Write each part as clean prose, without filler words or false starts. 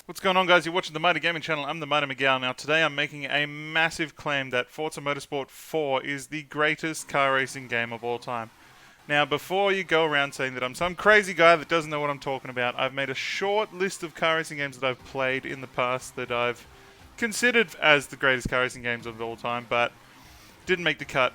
What's going on, guys? You're watching the Mighty Gaming Channel. I'm the Mighty Miguel. Now today I'm making a massive claim that Forza Motorsport 4 is the greatest car racing game of all time. Now before you go around saying that I'm some crazy guy that doesn't know what I'm talking about, I've made a short list of car racing games that I've played in the past that I've considered as the greatest car racing games of all time, but didn't make the cut.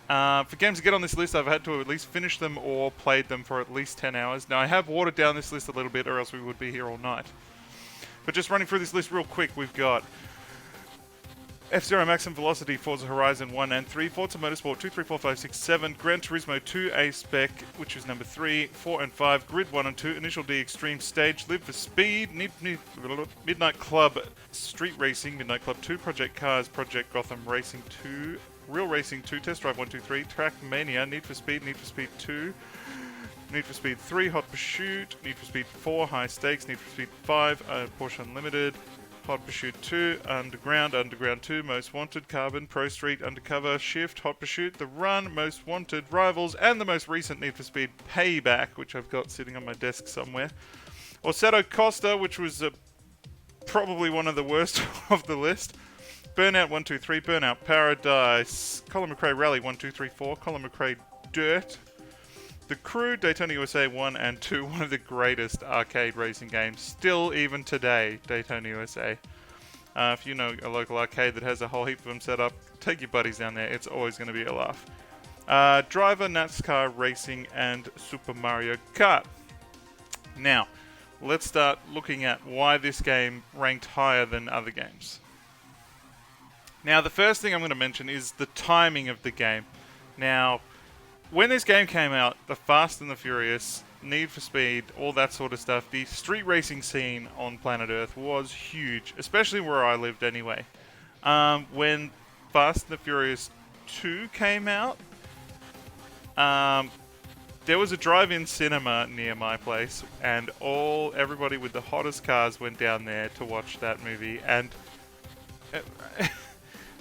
For games to get on this list, I've had to at least finish them or played them for at least 10 hours. Now I have watered down this list a little bit or else we would be here all night. But just running through this list real quick, we've got F-Zero Maximum Velocity, Forza Horizon 1 and 3, Forza Motorsport 2, 3, 4, 5, 6, 7, Gran Turismo 2 A-Spec, which is number 3, 4 and 5, Grid 1 and 2, Initial D Extreme Stage, Live for Speed, Midnight Club Street Racing, Midnight Club 2, Project Cars, Project Gotham Racing 2, Real Racing 2, Test Drive 1, 2, 3, Track Mania, Need for Speed 2, Need for Speed 3, Hot Pursuit, Need for Speed 4, High Stakes, Need for Speed 5, Porsche Unlimited, Hot Pursuit 2, Underground 2, Most Wanted, Carbon, Pro Street, Undercover, Shift, Hot Pursuit, The Run, Most Wanted, Rivals, and the most recent Need for Speed Payback, which I've got sitting on my desk somewhere. Assetto Costa, which was probably one of the worst of the list. Burnout 1, 2, 3, Burnout Paradise, Colin McRae Rally 1, 2, 3, 4, Colin McRae Dirt, The Crew, Daytona USA 1 and 2, one of the greatest arcade racing games, still even today, Daytona USA. If you know a local arcade that has a whole heap of them set up, take your buddies down there, it's always going to be a laugh. Driver, NASCAR Racing, and Super Mario Kart. Now, let's start looking at why this game ranked higher than other games. Now, the first thing I'm going to mention is the timing of the game. Now, when this game came out, the Fast and the Furious, Need for Speed, all that sort of stuff, the street racing scene on planet Earth was huge, especially where I lived anyway. When Fast and the Furious 2 came out, there was a drive-in cinema near my place, and everybody with the hottest cars went down there to watch that movie, and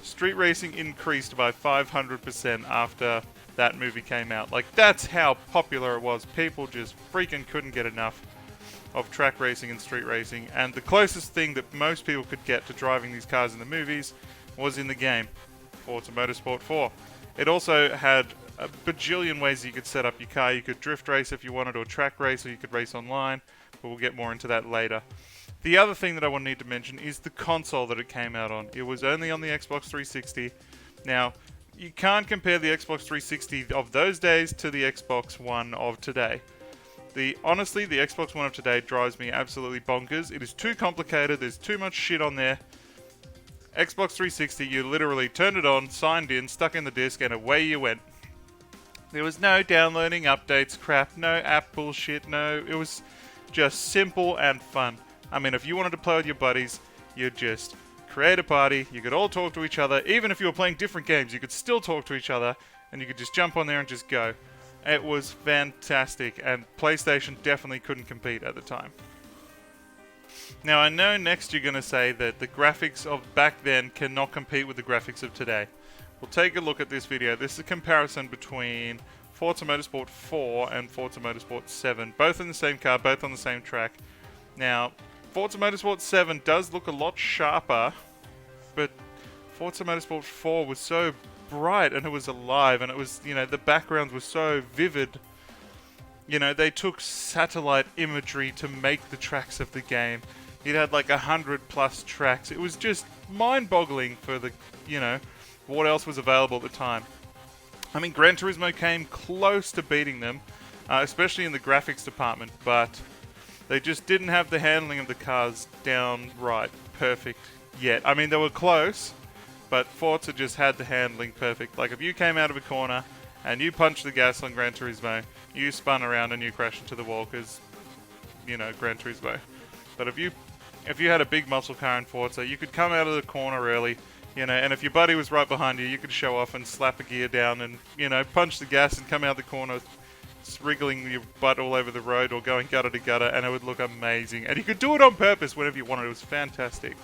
street racing increased by 500% after that movie came out. Like, that's how popular it was. People just freaking couldn't get enough of track racing and street racing, and the closest thing that most people could get to driving these cars in the movies was in the game, Forza Motorsport 4. It also had a bajillion ways you could set up your car. You could drift race if you wanted, or track race, or you could race online, but we'll get more into that later. The other thing that I need to mention is the console that it came out on. It was only on the Xbox 360. Now, you can't compare the Xbox 360 of those days to the Xbox One of today. Honestly, the Xbox One of today drives me absolutely bonkers. It is too complicated, there's too much shit on there. Xbox 360, you literally turned it on, signed in, stuck in the disc, and away you went. There was no downloading updates crap, no app bullshit, no, it was just simple and fun. I mean, if you wanted to play with your buddies, you'd just create a party, you could all talk to each other. Even if you were playing different games, you could still talk to each other, and you could just jump on there and just go. It was fantastic, and PlayStation definitely couldn't compete at the time. Now, I know next you're going to say that the graphics of back then cannot compete with the graphics of today. We'll take a look at this video. This is a comparison between Forza Motorsport 4 and Forza Motorsport 7, both in the same car, both on the same track. Now, Forza Motorsport 7 does look a lot sharper, but Forza Motorsport 4 was so bright and it was alive, and it was, the backgrounds were so vivid. They took satellite imagery to make the tracks of the game. It had like 100+ tracks. It was just mind-boggling for what else was available at the time. I mean, Gran Turismo came close to beating them, especially in the graphics department, but they just didn't have the handling of the cars down right perfect yet. I mean, they were close, but Forza just had the handling perfect. Like, if you came out of a corner and you punched the gas on Gran Turismo, you spun around and you crashed into the wall because, Gran Turismo. But if you had a big muscle car in Forza, you could come out of the corner early, and if your buddy was right behind you, you could show off and slap a gear down and, punch the gas and come out the corner wriggling your butt all over the road or going gutter to gutter, and it would look amazing. And you could do it on purpose whenever you wanted. It was fantastic.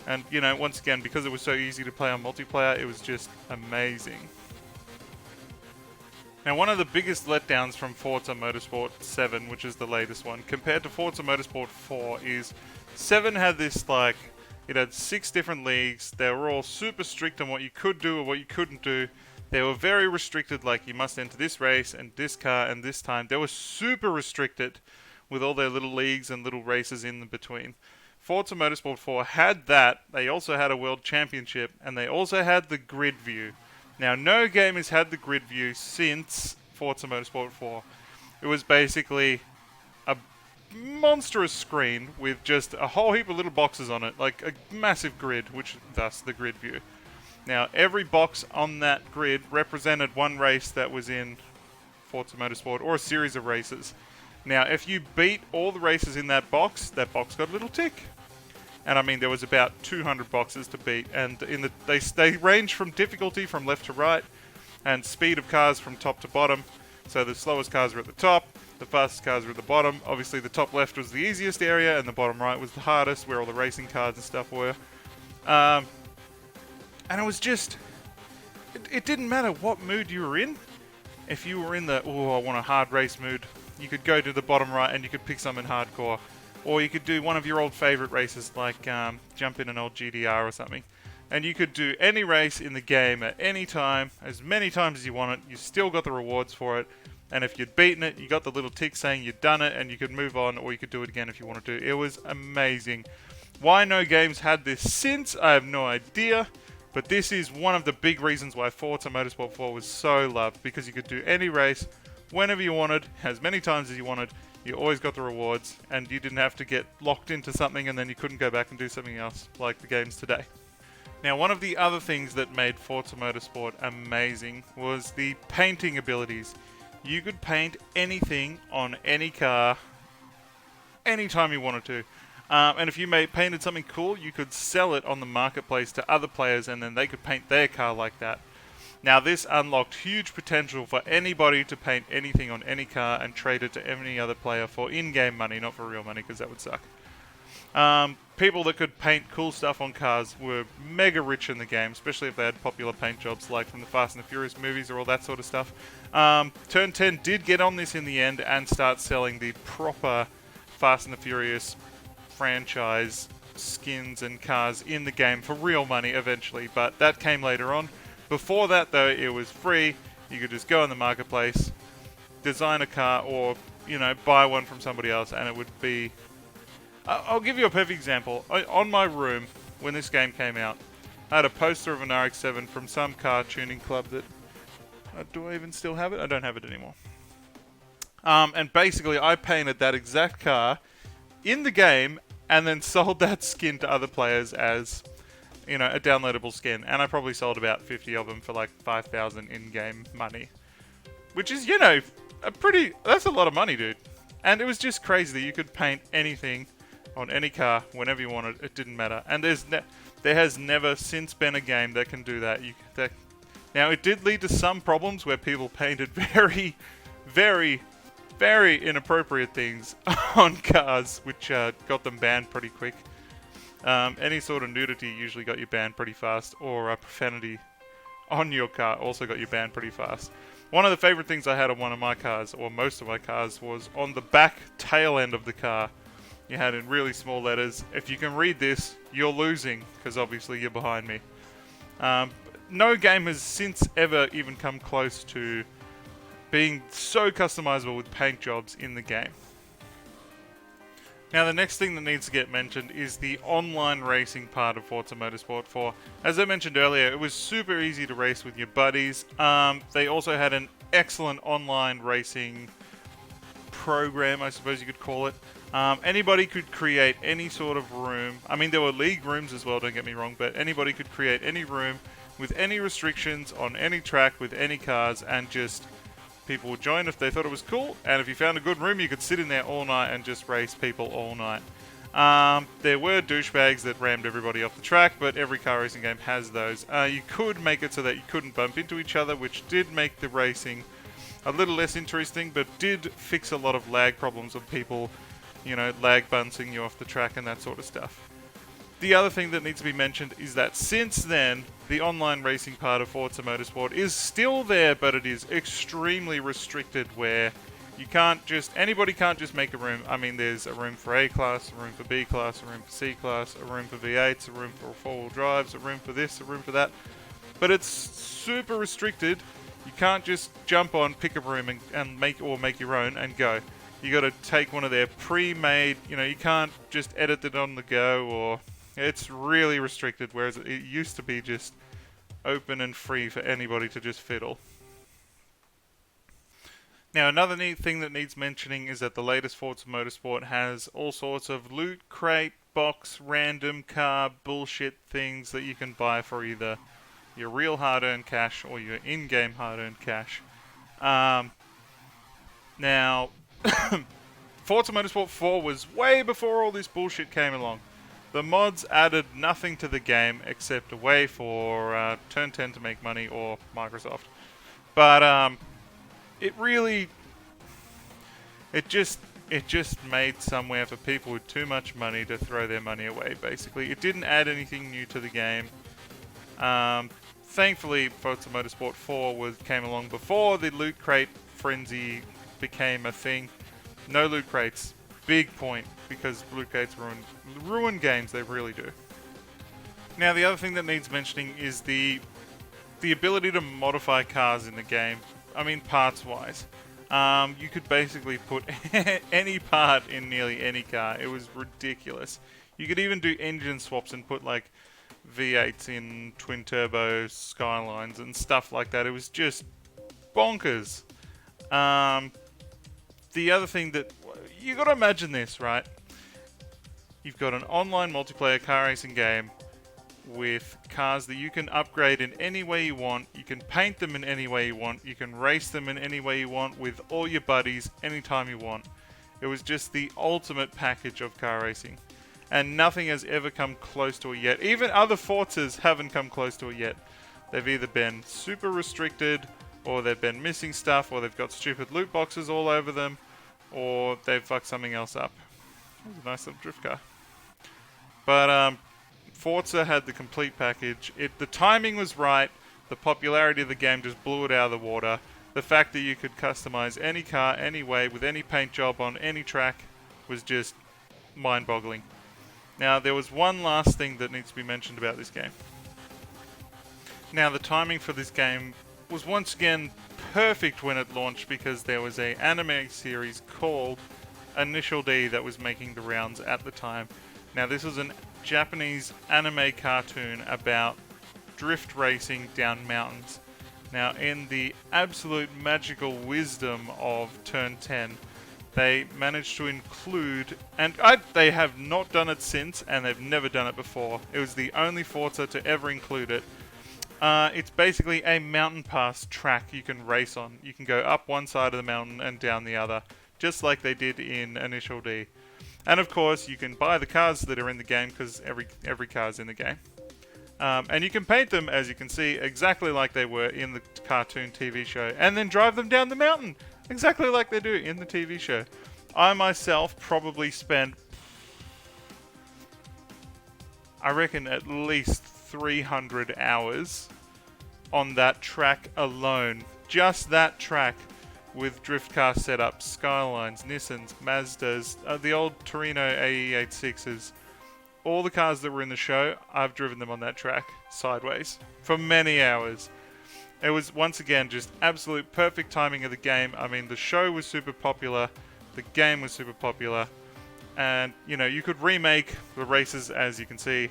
And, once again, because it was so easy to play on multiplayer, it was just amazing. Now, one of the biggest letdowns from Forza Motorsport 7, which is the latest one, compared to Forza Motorsport 4, is 7 had this, like, it had 6 different leagues. They were all super strict on what you could do or what you couldn't do. They were very restricted, like you must enter this race and this car and this time. They were super restricted with all their little leagues and little races in between. Forza Motorsport 4 had that. They also had a World Championship, and they also had the grid view. Now, no game has had the grid view since Forza Motorsport 4. It was basically a monstrous screen with just a whole heap of little boxes on it, like a massive grid, which thus the grid view. Now, every box on that grid represented one race that was in Forza Motorsport, or a series of races. Now, if you beat all the races in that box got a little tick. And I mean, there was about 200 boxes to beat, and they range from difficulty from left to right, and speed of cars from top to bottom. So the slowest cars were at the top, the fastest cars were at the bottom. Obviously, the top left was the easiest area, and the bottom right was the hardest, where all the racing cars and stuff were. And it was just, it didn't matter what mood you were in. If you were in the, I want a hard race mood, you could go to the bottom right and you could pick something hardcore. Or you could do one of your old favorite races, like jump in an old GDR or something. And you could do any race in the game at any time, as many times as you want it. You still got the rewards for it. And if you'd beaten it, you got the little tick saying you'd done it, and you could move on, or you could do it again if you wanted to. It was amazing. Why no games had this since, I have no idea. But this is one of the big reasons why Forza Motorsport 4 was so loved, because you could do any race whenever you wanted, as many times as you wanted. You always got the rewards, and you didn't have to get locked into something and then you couldn't go back and do something else like the games today. Now, one of the other things that made Forza Motorsport amazing was the painting abilities. You could paint anything on any car anytime you wanted to. And if you painted something cool, you could sell it on the marketplace to other players, and then they could paint their car like that. Now, this unlocked huge potential for anybody to paint anything on any car and trade it to any other player for in-game money, not for real money, because that would suck. People that could paint cool stuff on cars were mega rich in the game, especially if they had popular paint jobs like from the Fast and the Furious movies or all that sort of stuff. Turn 10 did get on this in the end and start selling the proper Fast and the Furious franchise skins and cars in the game for real money eventually, but that came later on. Before that, though, it was free. You could just go in the marketplace, design a car, or, buy one from somebody else, and it would be... I'll give you a perfect example. On my room, when this game came out, I had a poster of an RX-7 from some car tuning club that... do I even still have it? I don't have it anymore. And basically, I painted that exact car in the game, and then sold that skin to other players as... a downloadable skin, and I probably sold about 50 of them for like 5,000 in-game money, which is, that's a lot of money, dude. And it was just crazy that you could paint anything on any car whenever you wanted. It didn't matter. And there has never since been a game that can do that. Now, it did lead to some problems where people painted very, very, very inappropriate things on cars, which got them banned pretty quick. Any sort of nudity usually got you banned pretty fast, or profanity on your car also got you banned pretty fast. One of the favorite things I had on one of my cars, or most of my cars, was on the back tail end of the car. You had in really small letters, "If you can read this, you're losing," because obviously you're behind me. No game has since ever even come close to being so customizable with paint jobs in the game. Now, the next thing that needs to get mentioned is the online racing part of Forza Motorsport 4. As I mentioned earlier, it was super easy to race with your buddies. They also had an excellent online racing program, I suppose you could call it. Anybody could create any sort of room. I mean, there were league rooms as well, don't get me wrong, but anybody could create any room with any restrictions on any track with any cars, and just... people would join if they thought it was cool, and if you found a good room, you could sit in there all night and just race people all night. There were douchebags that rammed everybody off the track, but every car racing game has those. You could make it so that you couldn't bump into each other, which did make the racing a little less interesting, but did fix a lot of lag problems of people, lag bouncing you off the track and that sort of stuff. The other thing that needs to be mentioned is that since then, the online racing part of Forza Motorsport is still there, but it is extremely restricted, where You can't just, anybody can't just make a room. I mean, there's a room for A class, a room for B class, a room for C class, a room for V8s, a room for four-wheel drives, a room for this, a room for that. But it's super restricted. You can't just jump on, pick a room and make your own and go. You got to take one of their pre-made, you know, you can't just edit it on the go, or it's really restricted, whereas it used to be just open and free for anybody to just fiddle. Now, another neat thing that needs mentioning is that the latest Forza Motorsport has all sorts of loot crate, box, random car, bullshit things that you can buy for either your real hard-earned cash or your in-game hard-earned cash. Now, Forza Motorsport 4 was way before all this bullshit came along. The mods added nothing to the game except a way for Turn 10 to make money, or Microsoft. But it just made somewhere for people with too much money to throw their money away, basically. It didn't add anything new to the game. Thankfully, Forza Motorsport 4 came along before the loot crate frenzy became a thing. No loot crates. Big point, because loot crates ruin games, they really do. Now, the other thing that needs mentioning is the ability to modify cars in the game. I mean, parts-wise. You could basically put any part in nearly any car. It was ridiculous. You could even do engine swaps and put, like, V8s in twin-turbo Skylines and stuff like that. It was just bonkers. The other thing that... You gotta imagine this, right? You've got an online multiplayer car racing game with cars that you can upgrade in any way you want. You can paint them in any way you want. You can race them in any way you want with all your buddies anytime you want. It was just the ultimate package of car racing. And nothing has ever come close to it yet. Even other Forzas haven't come close to it yet. They've either been super restricted, or they've been missing stuff, or they've got stupid loot boxes all over them, or they've fucked something else up. That was a nice little drift car. But Forza had the complete package. The timing was right. The popularity of the game just blew it out of the water. The fact that you could customize any car, any way, with any paint job on any track was just mind-boggling. Now, there was one last thing that needs to be mentioned about this game. Now, the timing for this game was once again perfect when it launched, because there was an anime series called Initial D that was making the rounds at the time. Now, this was a Japanese anime cartoon about drift racing down mountains. Now, in the absolute magical wisdom of Turn 10, they managed to include, and they have not done it since, and they've never done it before. It was the only Forza to ever include it. It's basically a mountain pass track you can race on. You can go up one side of the mountain and down the other, just like they did in Initial D. And of course, you can buy the cars that are in the game, because every car is in the game. And you can paint them, as you can see, exactly like they were in the cartoon TV show, and then drive them down the mountain, exactly like they do in the TV show. I myself probably spent, I reckon, at least 300 hours on that track alone. Just that track, with drift car setups, Skylines, Nissans, Mazdas, the old Torino AE86s. All the cars that were in the show, I've driven them on that track, sideways, for many hours. It was, once again, just absolute perfect timing of the game. I mean, the show was super popular, the game was super popular, and, you know, you could remake the races, as you can see,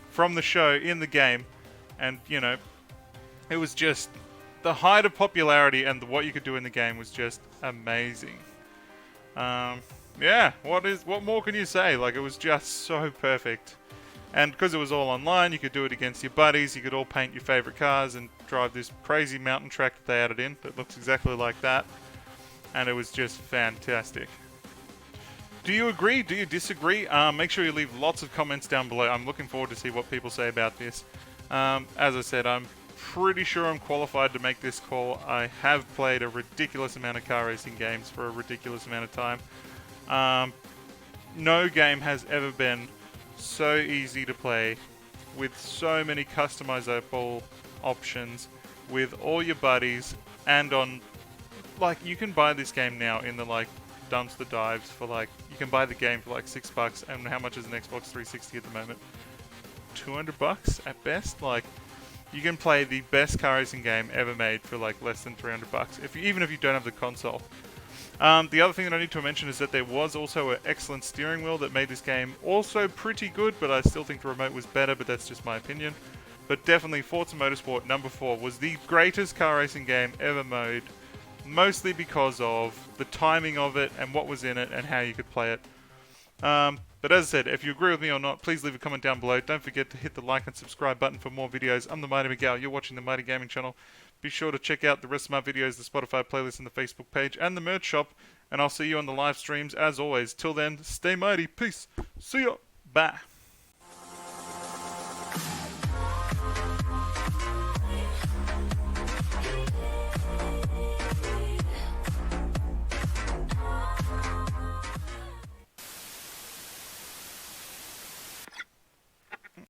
from the show in the game, and, you know, it was just, the height of popularity and what you could do in the game was just amazing. Yeah, what more can you say? Like, it was just so perfect. And because it was all online, you could do it against your buddies, you could all paint your favorite cars and drive this crazy mountain track that they added in that looks exactly like that. And it was just fantastic. Do you agree? Do you disagree? Make sure you leave lots of comments down below. I'm looking forward to see what people say about this. As I said, I'm pretty sure I'm qualified to make this call. I have played a ridiculous amount of car racing games for a ridiculous amount of time. No game has ever been so easy to play, with so many customizable options, with all your buddies, and on like, you can buy this game now in the, like, dumpster dives for, like, you can buy the game for, like, $6, and how much is an Xbox 360 at the moment? $200 at best? Like, you can play the best car racing game ever made for, like, less than $300, even if you don't have the console. The other thing that I need to mention is that there was also an excellent steering wheel that made this game also pretty good, but I still think the remote was better, but that's just my opinion. But definitely Forza Motorsport number 4 was the greatest car racing game ever made, mostly because of the timing of it and what was in it and how you could play it. But as I said, if you agree with me or not, please leave a comment down below. Don't forget to hit the like and subscribe button for more videos. I'm the Mighty Miguel. You're watching the Mighty Gaming channel. Be sure to check out the rest of my videos, the Spotify playlist and the Facebook page and the merch shop. And I'll see you on the live streams as always. Till then, stay mighty. Peace. See ya. Bye.